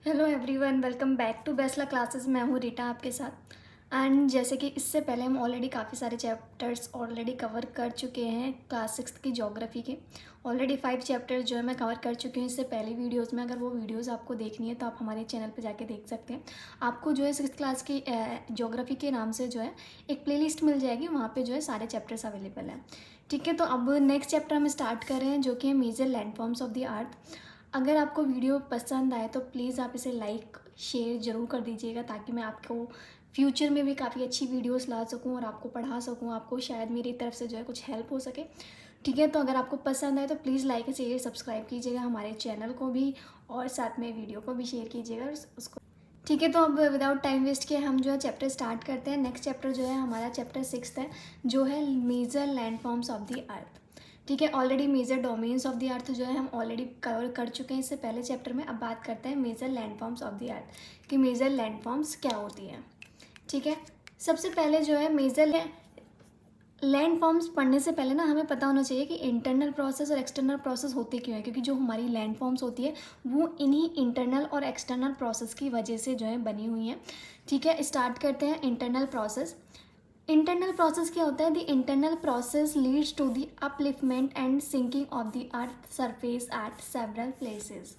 Hello everyone, welcome back to बेस्ला classes. मैं हूँ रीटा आपके साथ। एंड जैसे कि इससे पहले हम ऑलरेडी काफ़ी सारे चैप्टर्स ऑलरेडी कवर कर चुके हैं क्लास 6 की ज्योग्राफी के। ऑलरेडी 5 चैप्टर्स जो है मैं कवर कर चुकी हूँ इससे पहले वीडियोस में। अगर वो वीडियोस आपको देखनी है तो आप हमारे चैनल पे जाके देख सकते हैं। आपको जो है 6th क्लास की ज्योग्राफी के नाम से जो है एक प्लेलिस्ट मिल जाएगी, वहाँ पर जो है सारे चैप्टर्स अवेलेबल हैं। ठीक है, तो अब नेक्स्ट चैप्टर हम स्टार्ट कर रहे हैं जो कि है major landforms of the earth. अगर आपको वीडियो पसंद आए तो प्लीज़ आप इसे लाइक शेयर ज़रूर कर दीजिएगा, ताकि मैं आपको फ्यूचर में भी काफ़ी अच्छी वीडियोस ला सकूं और आपको पढ़ा सकूं, आपको शायद मेरी तरफ से जो है कुछ हेल्प हो सके। ठीक है, तो अगर आपको पसंद आए तो प्लीज़ लाइक शेयर सब्सक्राइब कीजिएगा हमारे चैनल को भी, और साथ में वीडियो को भी शेयर कीजिएगा उसको। ठीक है, तो अब विदाउट टाइम वेस्ट किए हम जो है चैप्टर स्टार्ट करते हैं। नेक्स्ट चैप्टर जो है हमारा चैप्टर 6 है, जो है major landforms of the earth. ठीक है, already major domains of the earth जो है हम ऑलरेडी कवर कर चुके हैं इससे पहले चैप्टर में। अब बात करते हैं major landforms of the earth कि मेजर लैंडफॉर्म्स क्या होती हैं। ठीक है, सबसे पहले जो है मेजर लैंड फॉर्म्स पढ़ने से पहले ना हमें पता होना चाहिए कि इंटरनल प्रोसेस और एक्सटर्नल प्रोसेस होते क्यों हैं, क्योंकि जो हमारी लैंड फॉर्म्स होती है वो इन्हीं इंटरनल और एक्सटर्नल प्रोसेस की वजह से जो है बनी हुई हैं। ठीक है, स्टार्ट करते हैं इंटरनल प्रोसेस। इंटरनल प्रोसेस क्या होता है? The internal process leads to the upliftment and sinking of the earth surface at several places.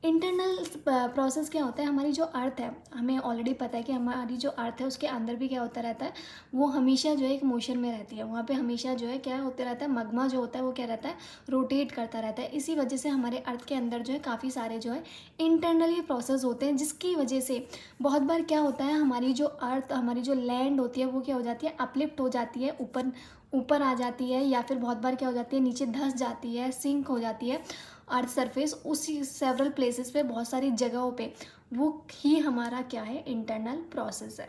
Internal process क्या होता है? हमारी जो अर्थ है, हमें ऑलरेडी पता है कि हमारी जो अर्थ है उसके अंदर भी क्या होता रहता है, वो हमेशा जो है एक मोशन में रहती है। वहाँ पे हमेशा जो है क्या होता रहता है, मगमा जो होता है वो क्या रहता है, रोटेट करता रहता है। इसी वजह से हमारे अर्थ के अंदर जो है काफ़ी सारे जो है इंटरनली प्रोसेस होते हैं, जिसकी वजह से बहुत बार क्या होता है, हमारी जो अर्थ, हमारी जो लैंड होती है वो क्या हो जाती है, अपलिफ्ट हो जाती है, ऊपर ऊपर आ जाती है, या फिर बहुत बार क्या हो जाती है, नीचे धंस जाती है, सिंक हो जाती है अर्थ सरफेस। उसी सेवरल प्लेसेस पे, बहुत सारी जगहों पे, वो ही हमारा क्या है, इंटरनल प्रोसेस है।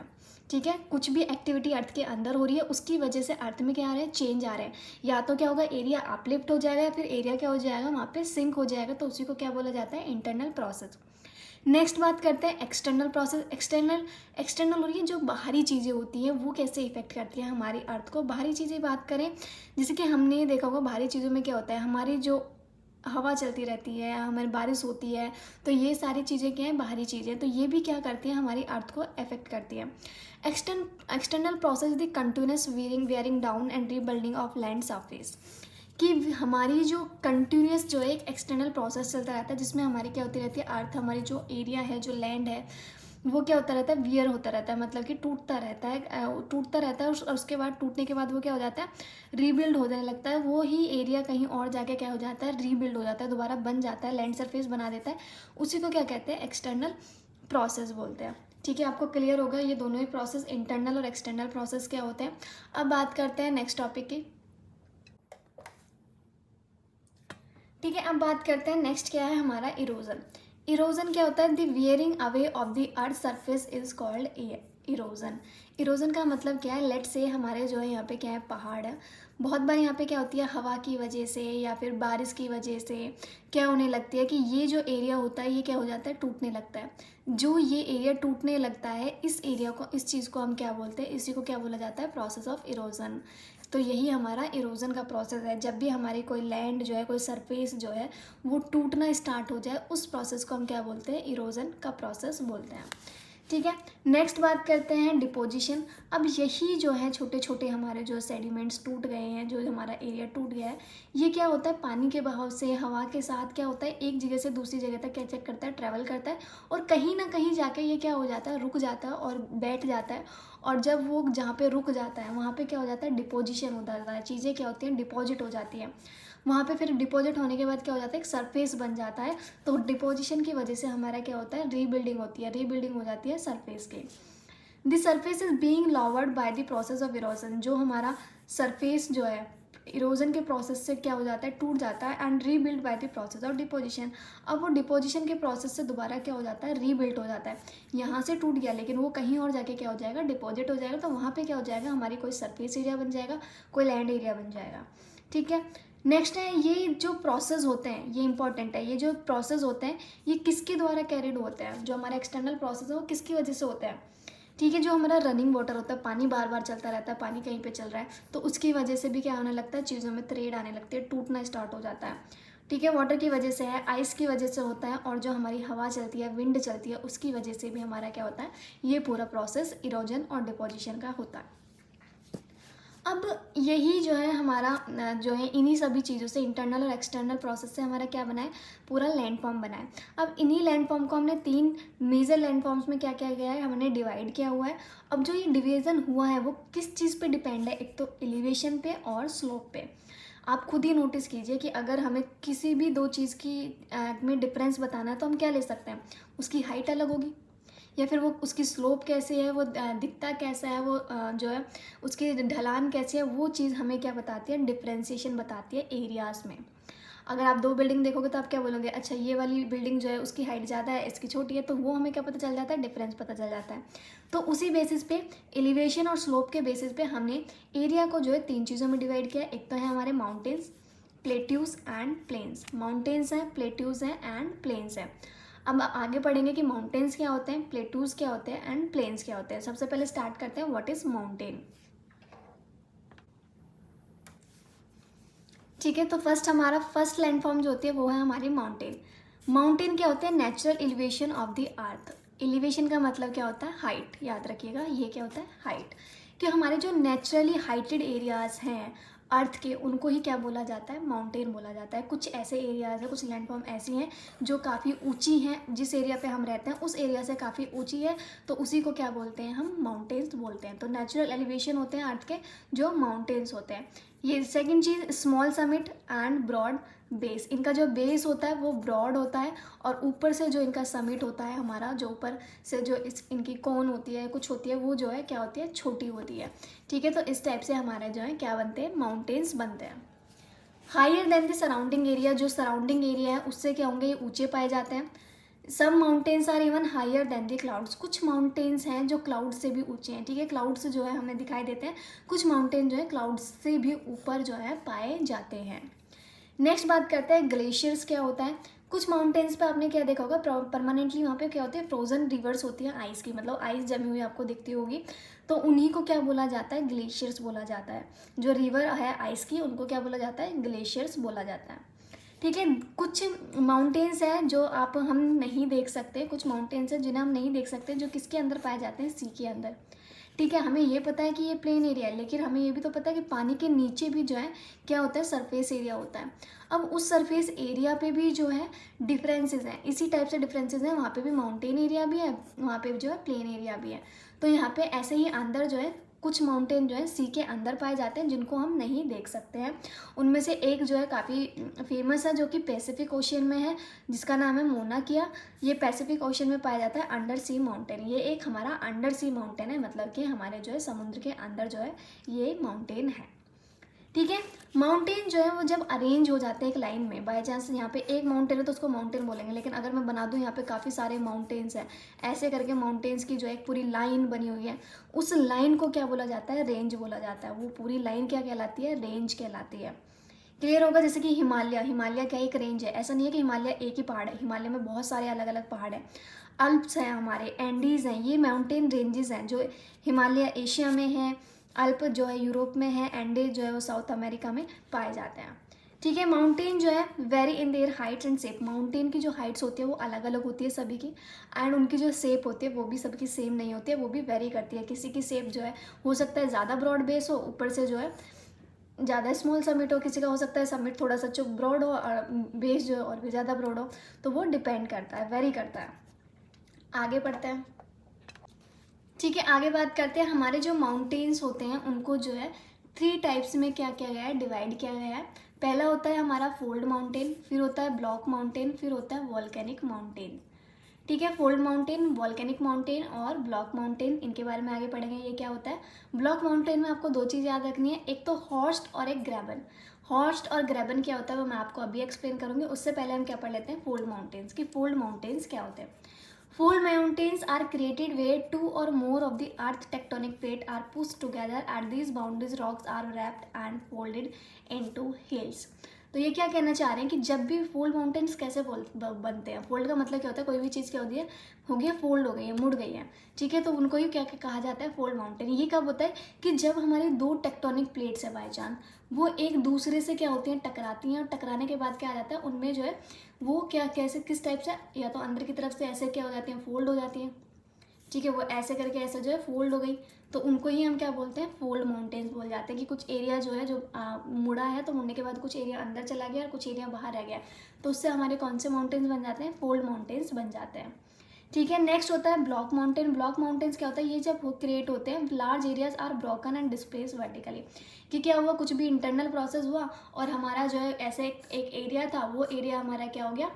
ठीक है, कुछ भी एक्टिविटी अर्थ के अंदर हो रही है उसकी वजह से अर्थ में क्या आ रहा है, चेंज आ रहे हैं। या तो क्या होगा, एरिया अपलिफ्ट हो जाएगा, या फिर एरिया क्या हो जाएगा, वहाँ पे सिंक हो जाएगा। तो उसी को क्या बोला जाता है, इंटरनल प्रोसेस। नेक्स्ट बात करते हैं एक्सटर्नल प्रोसेस। एक्सटर्नल हो रही है, जो बाहरी चीज़ें होती हैं वो कैसे इफेक्ट करती हैं हमारी अर्थ को। बाहरी चीज़ें बात करें, जैसे कि हमने देखा होगा बाहरी चीज़ों में क्या होता है, हमारी जो हवा चलती रहती है, हमारी बारिश होती है, तो ये सारी चीज़ें क्या हैं, बाहरी चीज़ें। तो ये भी क्या करती हैं, हमारी अर्थ को अफेक्ट करती है। External process the continuous wearing down and rebuilding of land surface. कि हमारी जो कंटिन्यूस जो है एक एक्सटर्नल प्रोसेस चलता रहता है, जिसमें हमारी क्या होती रहती है, अर्थ, हमारी जो एरिया है, जो लैंड है, वो क्या होता रहता है, वियर होता रहता है, मतलब कि टूटता रहता है, टूटता रहता है। और उसके बाद, टूटने के बाद वो क्या हो जाता है, रीबिल्ड हो जाने लगता है। वो ही एरिया कहीं और जाके क्या हो जाता है, रीबिल्ड हो जाता है, दोबारा बन जाता है, लैंड सरफेस बना देता है। उसी को क्या कहते हैं, एक्सटर्नल प्रोसेस बोलते हैं। ठीक है, आपको क्लियर होगा ये दोनों ही प्रोसेस, इंटरनल और एक्सटर्नल प्रोसेस क्या होते हैं। अब बात करते हैं नेक्स्ट टॉपिक की। ठीक है, अब बात करते हैं नेक्स्ट क्या है हमारा, इरोजन। इरोजन क्या होता है, the wearing away of the earth surface is called erosion. Erosion का मतलब क्या है, लेट से हमारे जो है यहाँ पे क्या है, पहाड़ है। बहुत बार यहाँ पे क्या होती है, हवा की वजह से या फिर बारिश की वजह से क्या होने लगती है कि ये जो एरिया होता है ये क्या हो जाता है, टूटने लगता है। जो ये एरिया टूटने लगता है, इस एरिया को, इस चीज़ को हम क्या बोलते हैं, इसी को क्या बोला जाता है, प्रोसेस ऑफ इरोजन। तो यही हमारा इरोजन का प्रोसेस है। जब भी हमारी कोई लैंड जो है, कोई सरफेस जो है वो टूटना स्टार्ट हो जाए, उस प्रोसेस को हम क्या बोलते हैं, इरोजन का प्रोसेस बोलते हैं। ठीक है, नेक्स्ट बात करते हैं डिपोजिशन। अब यही जो है छोटे छोटे हमारे जो सेडिमेंट्स टूट गए हैं, जो हमारा एरिया टूट गया है, ये क्या होता है, पानी के बहाव से, हवा के साथ क्या होता है, एक जगह से दूसरी जगह तक क्या चेक करता है, ट्रैवल करता है। और कहीं ना कहीं जाके ये क्या हो जाता है, रुक जाता है और बैठ जाता है। और जब वो जहाँ पे रुक जाता है वहाँ पे क्या हो जाता है, डिपोजिशन हो जाता है। चीज़ें क्या होती हैं, डिपॉजिट हो जाती हैं वहाँ पे। फिर डिपॉजिट होने के बाद क्या हो जाता है, एक सरफेस बन जाता है। तो डिपोजिशन की वजह से हमारा क्या होता है, रीबिल्डिंग होती है, रीबिल्डिंग हो जाती है सरफेस की। The surface is being lowered by the process of erosion. जो हमारा सरफेस जो है, इरोजन के प्रोसेस से क्या हो जाता है, टूट जाता है। And rebuild bye the process of deposition. अब वो डिपोजिशन के प्रोसेस से दोबारा क्या हो जाता है, रीबिल्ड हो जाता है। यहाँ से टूट गया लेकिन वो कहीं और जाके क्या हो जाएगा, डिपॉजिट हो जाएगा। तो वहाँ पे क्या हो जाएगा, हमारी कोई सरफेस एरिया बन जाएगा, कोई लैंड एरिया बन जाएगा। ठीक है, नेक्स्ट है, ये जो प्रोसेस होते हैं ये इंपॉर्टेंट है। ये जो प्रोसेस होते हैं ये किसके द्वारा कैरिड होते हैं, जो हमारा एक्सटर्नल प्रोसेस है वो किसकी वजह से होता है। ठीक है, जो हमारा रनिंग वाटर होता है, पानी बार बार चलता रहता है, पानी कहीं पे चल रहा है, तो उसकी वजह से भी क्या होने लगता है, चीज़ों में त्रेड आने लगती है, टूटना स्टार्ट हो जाता है। ठीक है, वाटर की वजह से है, आइस की वजह से होता है, और जो हमारी हवा चलती है, विंड चलती है, उसकी वजह से भी हमारा क्या होता है, ये पूरा प्रोसेस इरोजन और डिपोजिशन का होता है। अब यही जो है हमारा जो है इन्हीं सभी चीज़ों से, इंटरनल और एक्सटर्नल प्रोसेस से हमारा क्या बना है, पूरा लैंडफॉर्म बना है। अब इन्हीं लैंडफॉर्म को हमने 3 मेजर लैंडफॉर्म्स में क्या किया गया है, हमने डिवाइड किया हुआ है। अब जो ये डिवीज़न हुआ है वो किस चीज़ पे डिपेंड है, एक तो एलिवेशन पे और स्लोप पे। आप खुद ही नोटिस कीजिए कि अगर हमें किसी भी दो चीज़ की में डिफरेंस बताना है तो हम क्या ले सकते हैं, उसकी हाइट अलग होगी, या फिर वो उसकी स्लोप कैसे है, वो दिखता कैसा है, वो जो है उसकी ढलान कैसी है, वो चीज़ हमें क्या बताती है, डिफ्रेंसिएशन बताती है एरियाज़ में। अगर आप 2 बिल्डिंग देखोगे तो आप क्या बोलोगे, अच्छा ये वाली बिल्डिंग जो है उसकी हाइट ज़्यादा है, इसकी छोटी है, तो वो हमें क्या पता चल जाता है, डिफरेंस पता चल जाता है। तो उसी बेसिस पे, एलिवेशन और स्लोप के बेसिस पे हमने एरिया को जो है 3 चीज़ों में डिवाइड किया। एक तो है हमारे mountains, plateaus and plains. Mountains हैं, प्लेट्यूज हैं एंड प्लेन्स हैं। अब आगे पढ़ेंगे कि माउंटेन्स क्या होते हैं, प्लेटूज क्या होते हैं एंड प्लेन्स क्या होते हैं। सबसे पहले स्टार्ट करते हैं, व्हाट इज माउंटेन। ठीक है, तो हमारा फर्स्ट लैंडफॉर्म जो होती है वो है हमारी माउंटेन। माउंटेन क्या होते हैं, natural elevation of the earth. Elevation का मतलब क्या होता है, हाइट, याद रखिएगा ये क्या होता है, हाइट। कि हमारे जो नेचुरली हाइटेड एरियाज हैं अर्थ के, उनको ही क्या बोला जाता है, माउंटेन बोला जाता है। कुछ ऐसे एरियाज हैं, कुछ लैंडफॉर्म ऐसी हैं जो काफ़ी ऊंची हैं, जिस एरिया पे हम रहते हैं उस एरिया से काफ़ी ऊंची है, तो उसी को क्या बोलते हैं, हम माउंटेन्स बोलते हैं। तो नेचुरल एलिवेशन होते हैं अर्थ के, जो माउंटेन्स होते हैं। ये सेकंड चीज़, small summit and broad base. इनका जो बेस होता है वो ब्रॉड होता है, और ऊपर से जो इनका समिट होता है हमारा, जो ऊपर से जो इनकी कोन होती है, कुछ होती है, वो जो है क्या होती है, छोटी होती है। ठीक है, तो इस टाइप से हमारे जो है क्या बनते हैं, माउंटेन्स बनते हैं। Higher than the surrounding area, जो सराउंडिंग एरिया है उससे क्या होंगे, ये ऊंचे पाए जाते हैं। सब mountains are even higher than the clouds. कुछ माउंटेन्स हैं जो क्लाउड से भी ऊंचे हैं। ठीक है, क्लाउड से जो है हमें दिखाई देते हैं, कुछ माउंटेन जो है क्लाउड से भी ऊपर जो है पाए जाते हैं। नेक्स्ट बात करते हैं ग्लेशियर्स क्या होता है। कुछ माउंटेन्स पे आपने क्या देखा होगा, परमानेंटली वहाँ पे क्या होती है, फ्रोजन रिवर्स होती है आइस की, मतलब आइस जमी हुई आपको दिखती होगी, तो उन्हीं को क्या बोला जाता है, ग्लेशियर्स बोला जाता है। जो रिवर है आइस की, उनको क्या बोला जाता है, ग्लेशियर्स बोला जाता है। ठीक है, कुछ माउंटेन्स हैं जो हम नहीं देख सकते, कुछ माउंटेन्स हैं जिन्हें हम नहीं देख सकते, जो किसके अंदर पाए जाते हैं, सी के अंदर। ठीक है, हमें ये पता है कि ये प्लेन एरिया है, लेकिन हमें ये भी तो पता है कि पानी के नीचे भी जो है क्या होता है, सरफेस एरिया होता है। अब उस सरफेस एरिया पे भी जो है डिफरेंसेस हैं, इसी टाइप से डिफरेंसेस हैं, वहाँ पे भी माउंटेन एरिया भी है, वहाँ पे जो है प्लेन एरिया भी है। तो यहाँ पे ऐसे ही अंदर जो है कुछ माउंटेन जो है सी के अंदर पाए जाते हैं, जिनको हम नहीं देख सकते हैं। उनमें से एक जो है काफ़ी फेमस है, जो कि पैसिफिक ओशियन में है, जिसका नाम है मोना किया। ये पैसिफिक ओशन में पाया जाता है, अंडर सी माउंटेन। ये एक हमारा अंडर सी माउंटेन है, मतलब कि हमारे जो है समुद्र के अंदर जो है ये माउंटेन है। ठीक है, माउंटेन जो है वो जब अरेंज हो जाते हैं एक लाइन में, बाय चांस यहाँ पे एक माउंटेन है तो उसको माउंटेन बोलेंगे, लेकिन अगर मैं बना दूँ यहाँ पे काफ़ी सारे माउंटेन्स हैं, ऐसे करके माउंटेन्स की जो एक पूरी लाइन बनी हुई है, उस लाइन को क्या बोला जाता है, रेंज बोला जाता है। वो पूरी लाइन क्या कहलाती है, रेंज कहलाती है। क्लियर होगा, जैसे कि हिमालय, हिमालय क्या एक रेंज है, ऐसा नहीं है कि हिमालय एक ही पहाड़ है, हिमालय में बहुत सारे अलग अलग पहाड़ हैं। अल्प्स हैं हमारे, एंडीज़ हैं, ये माउंटेन रेंजेस हैं। जो हिमालय एशिया में है, अल्प जो है यूरोप में है, एंडीज जो है वो साउथ अमेरिका में पाए जाते हैं। ठीक है, माउंटेन जो है very in their Heights and shape. Mountain की जो हाइट्स होती है वो अलग अलग होती है सभी की, एंड उनकी जो शेप होती है वो भी सबकी सेम नहीं होती है, वो भी वेरी करती है। किसी की शेप जो है हो सकता है ज़्यादा ब्रॉड बेस हो, ऊपर से जो है ज़्यादा स्मॉल समिट हो, किसी का हो सकता है समिट थोड़ा सा चुप ब्रॉड हो और बेस जो है और भी ज़्यादा ब्रॉड हो। तो वो डिपेंड करता है, वेरी करता है। आगे बढ़ते हैं। ठीक है, आगे बात करते हैं, हमारे जो माउंटेन्स होते हैं उनको जो है 3 टाइप्स में क्या किया गया है, डिवाइड किया गया है। पहला होता है हमारा फोल्ड माउंटेन, फिर होता है ब्लॉक माउंटेन, फिर होता है वॉल्केनिक माउंटेन। ठीक है, फोल्ड माउंटेन, वॉल्केनिक माउंटेन और ब्लॉक माउंटेन, इनके बारे में आगे पढ़ेंगे ये क्या होता है। ब्लॉक माउंटेन में आपको 2 चीज़ याद रखनी है, एक तो हॉर्स्ट और एक ग्रेबन। हॉर्स्ट और ग्रेबन क्या होता है वो मैं आपको अभी एक्सप्लेन करूंगी, उससे पहले हम क्या पढ़ लेते हैं फोल्ड माउंटेन्स की। फोल्ड माउंटेन्स क्या होते हैं। Fold mountains are created where 2 or more of the earth tectonic plate are pushed together. At these boundaries, rocks are wrapped and folded into hills. तो ये क्या कहना चाह रहे हैं कि जब भी फोल्ड माउंटेन्स कैसे बनते हैं, फोल्ड का मतलब क्या होता है, कोई भी चीज़ क्या होती है, हो गई है फोल्ड, हो गई है, मुड़ गई है, ठीक है, तो उनको ही क्या कहा जाता है, फोल्ड माउंटेन। ये कब होता है कि जब हमारी दो टेक्टोनिक प्लेट्स है बाई चांस, वो एक दूसरे से क्या होती हैं, टकराती हैं, और टकराने के बाद क्या आ जाता है, उनमें जो है वो क्या कैसे किस टाइप से, या तो अंदर की तरफ से ऐसे क्या हो जाती हैं, फोल्ड हो जाती हैं, ठीक है, वो ऐसे करके ऐसे जो है फोल्ड हो गई, तो उनको ही हम क्या बोलते हैं, फोल्ड माउंटेन्स बोल जाते हैं। कि कुछ एरिया जो है जो मुड़ा है, तो मुड़ने के बाद कुछ एरिया अंदर चला गया और कुछ एरिया बाहर रह गया, तो उससे हमारे कौन से माउंटेन्स बन जाते हैं, फोल्ड माउंटेन्स बन जाते हैं, ठीक है। नेक्स्ट होता है ब्लॉक माउंटेन। ब्लॉक माउंटेन्स क्या होता है, ये जब क्रिएट होते हैं, large areas are broken and displaced vertically, कि क्या हुआ, कुछ भी इंटरनल प्रोसेस हुआ और हमारा जो है ऐसे एक एरिया था, वो एरिया हमारा क्या हो गया,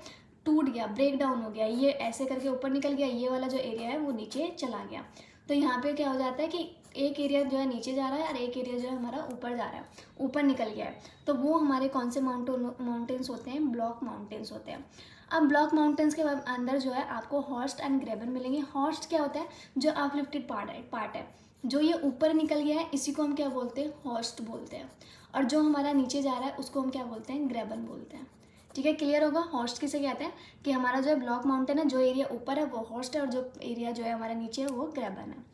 टूट गया, ब्रेक डाउन हो गया, ये ऐसे करके ऊपर निकल गया, ये वाला जो एरिया है वो नीचे चला गया। तो यहाँ पे क्या हो जाता है कि एक एरिया जो है नीचे जा रहा है और एक एरिया जो है हमारा ऊपर जा रहा है, ऊपर निकल गया है, तो वो हमारे कौन से माउंटेन्स होते हैं, ब्लॉक माउंटेन्स होते हैं। अब ब्लॉक माउंटेन्स के अंदर जो है आपको हॉर्स्ट एंड ग्रेबन मिलेंगे। हॉर्स्ट क्या होता है, जो अपलिफ्टेड पार्ट है, जो ये ऊपर निकल गया है, इसी को हम क्या बोलते हैं, हॉर्स्ट बोलते हैं, और जो हमारा नीचे जा रहा है उसको हम क्या बोलते हैं, ग्रेबन बोलते हैं, ठीक है। क्लियर होगा। हॉर्स्ट किसे कहते हैं, कि हमारा जो है ब्लॉक माउंटेन है, जो एरिया ऊपर है वो हॉर्स्ट है, और जो एरिया जो है हमारा नीचे है वो ग्रेबन है।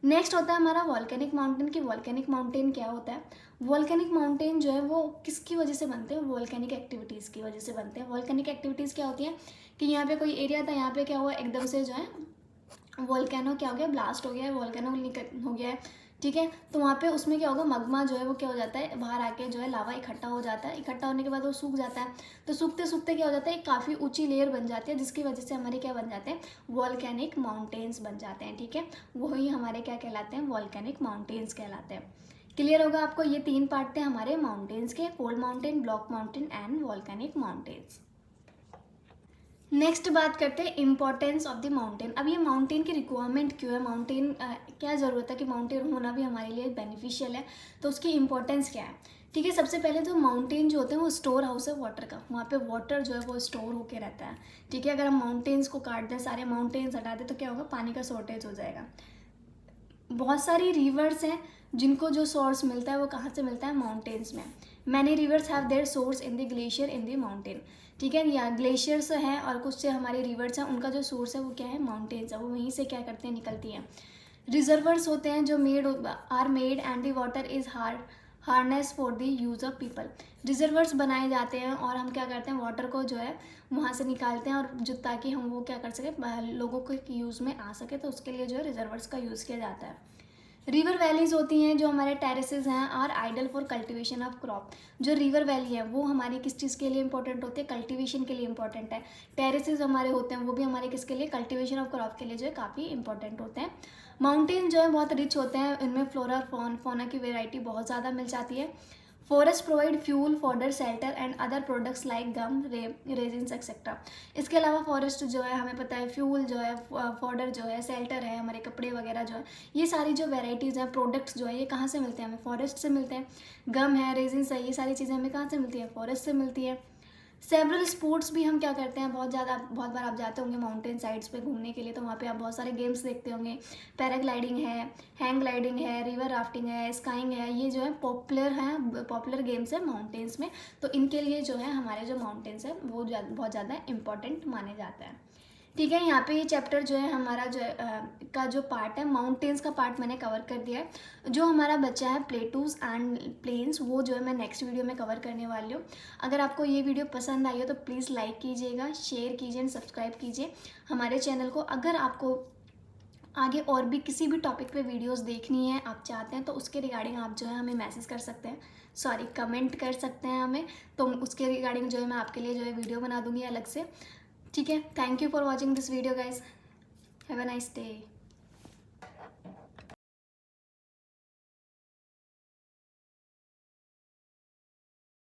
नेक्स्ट होता है हमारा वॉल्केनिक माउंटेन। की वॉल्केनिक माउंटेन क्या होता है, वॉल्केनिक माउंटेन जो है वो किसकी वजह से बनते हैं, वॉल्केनिक एक्टिविटीज़ की वजह से बनते हैं। वॉल्केनिक एक्टिविटीज़ क्या होती हैं, कि यहाँ पे कोई एरिया था, यहाँ पे क्या हुआ, एकदम से जो है वॉल्केनो क्या हो गया, ब्लास्ट हो गया है, वॉल्केनो हो गया है, ठीक है, तो वहाँ पे उसमें क्या होगा, मगमा जो है वो क्या हो जाता है, बाहर आके जो है लावा इकट्ठा हो जाता है, इकट्ठा होने के बाद वो सूख जाता है, तो सूखते सूखते क्या हो जाता है, एक काफ़ी ऊंची लेयर बन जाती है, जिसकी वजह से हमारे क्या बन जाते हैं, वॉल्केनिक माउंटेन्स बन जाते हैं, ठीक है, वही हमारे क्या कहलाते हैं, वॉल्केनिक माउंटेन्स कहलाते हैं। क्लियर होगा आपको। ये तीन पार्ट थे हमारे माउंटेन्स के, fold mountain, block mountain and volcanic mountains. Next बात करते हैं इंपॉर्टेंस ऑफ द माउंटेन। अब ये माउंटेन की रिक्वायरमेंट क्यों है, माउंटेन क्या ज़रूरत है कि माउंटेन होना भी हमारे लिए बेनिफिशियल है, तो उसकी इंपॉर्टेंस क्या है, ठीक है। सबसे पहले तो माउंटेन जो होते हैं वो स्टोर हाउस है वाटर का, वहाँ पे वाटर जो है वो स्टोर होके रहता है, ठीक है। अगर हम माउंटेन्स को काट दें, सारे माउंटेन्स हटा दें, तो क्या होगा, पानी का शॉर्टेज हो जाएगा। बहुत सारी रिवर्स हैं जिनको जो सोर्स मिलता है वो कहाँ से मिलता है, माउंटेन्स में। Many reverse have their source in the glacier in the mountain, ठीक है। या ग्लेशियर्स हैं और कुछ से हमारी रिवर्स हैं, उनका जो सोर्स है वो क्या है, माउंटेन्स है, वो वहीं से क्या करते हैं, निकलती हैं। रिजर्वर्स होते हैं जो are made and the water is harness for the use of people. Reservoirs बनाए जाते हैं और हम क्या करते हैं, वाटर को जो है वहाँ से निकालते हैं, और जो ताकि हम वो क्या कर सके, लोगों के यूज़ में आ सके, तो उसके लिए जो है रिजर्वर्स का यूज़ किया जाता है। रिवर वैलीज होती हैं जो हमारे टेरेसेस हैं, are ideal for cultivation of crop. जो रिवर वैली है वो हमारी किस चीज़ के लिए इंपॉर्टेंट होती है, कल्टीवेशन के लिए इंपॉर्टेंट है। टेरेसेस हमारे होते हैं वो भी हमारे किसके लिए, कल्टीवेशन ऑफ क्रॉप के लिए जो है काफ़ी इंपॉर्टेंट होते हैं। माउंटेन जो है बहुत रिच होते हैं, इनमें फ्लोरा और फौना की वेराइटी बहुत ज़्यादा मिल जाती है। Forest provide fuel fodder shelter and other products like gum resins etcetera. इसके अलावा फॉरेस्ट जो है हमें पता है, फ्यूल जो है, फॉडर जो है, शेल्टर है, हमारे कपड़े वगैरह जो है, ये सारी जो वेराइटीज़ हैं, प्रोडक्ट्स जो है, ये कहाँ से मिलते हैं, हमें फॉरेस्ट से मिलते हैं। गम है, रेजिन्स है, ये सारी चीज़ें हमें कहाँ से मिलती हैं, फॉरेस्ट से मिलती है। सेवरल स्पोर्ट्स भी हम क्या करते हैं, बहुत बार आप जाते होंगे माउंटेन साइड्स पे घूमने के लिए, तो वहाँ पे आप बहुत सारे गेम्स देखते होंगे। पैराग्लाइडिंग है, हैंग ग्लाइडिंग है, रिवर राफ्टिंग है, स्काइंग है, ये जो है पॉपुलर गेम्स है माउंटेन्स में। तो इनके लिए जो है हमारे जो माउंटेन्स है वो बहुत ज़्यादा इंपॉर्टेंट माने जाते हैं, ठीक है। यहाँ पे ये चैप्टर जो है हमारा जो का जो पार्ट है, माउंटेन्स का पार्ट मैंने कवर कर दिया है। जो हमारा बच्चा है प्लेटूज एंड प्लेन्स, वो जो है मैं नेक्स्ट वीडियो में कवर करने वाली हूँ। अगर आपको ये वीडियो पसंद आई हो तो प्लीज़ लाइक कीजिएगा, शेयर कीजिए एंड सब्सक्राइब कीजिए हमारे चैनल को। अगर आपको आगे और भी किसी भी टॉपिक पे वीडियोस देखनी है, आप चाहते हैं, तो उसके रिगार्डिंग आप जो है हमें मैसेज कर सकते हैं, कमेंट कर सकते हैं हमें, तो उसके रिगार्डिंग जो है मैं आपके लिए जो है वीडियो बना दूँगी अलग से, ठीक है। Thank you for watching this video guys, have a nice day.